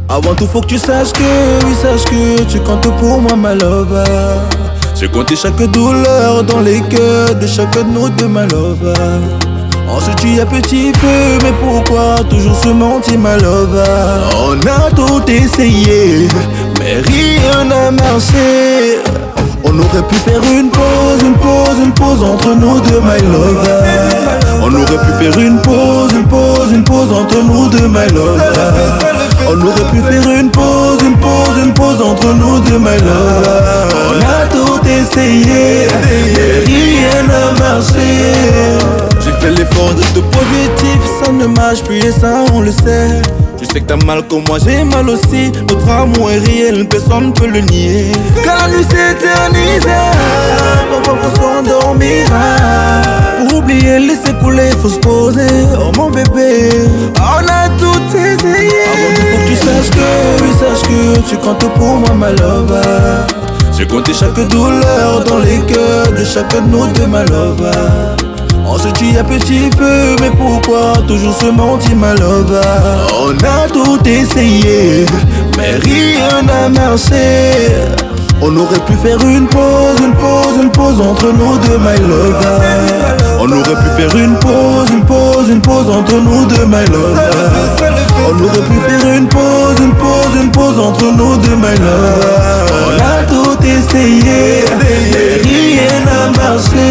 Avant tout faut que tu saches que, oui sache que tu comptes pour moi ma lover. J'ai compté chaque douleur dans les cœurs de chacun de nous deux ma lover. Ensuite tu y as petit feu, mais pourquoi toujours se mentir ma lover? On a tout essayé, mais rien n'a marché. On aurait pu faire une pause entre nous deux my lover. On aurait pu faire une pause entre nous deux my lover. On aurait pu faire une pause entre nous deux my lover. On a tout essayé, mais rien n'a marché. J'ai fait l'effort de te positif, ça ne marche plus et ça on le sait. Je sais que t'as mal comme moi, j'ai mal aussi. Notre amour est réel, personne ne peut le nier. Quand la nuit s'éternisera, parfois faut s'endormir. Pour oublier, laisser couler, faut se poser. Oh mon bébé, on a tout essayé. Avant tout faut que tu saches que, oui sache que tu comptes pour moi ma lover. J'ai compté chaque douleur dans les cœurs de chacun de nous deux ma lover. Ensuite tu y as petit feu, mais pourquoi toujours se mentir ma lover? On a tout essayé, mais rien n'a marché. On aurait pu faire une pause entre nous deux my lover. On aurait pu faire une pause entre nous deux my lover. On aurait pu faire une pause entre nous deux my lover. On a tout essayé, mais rien n'a marché.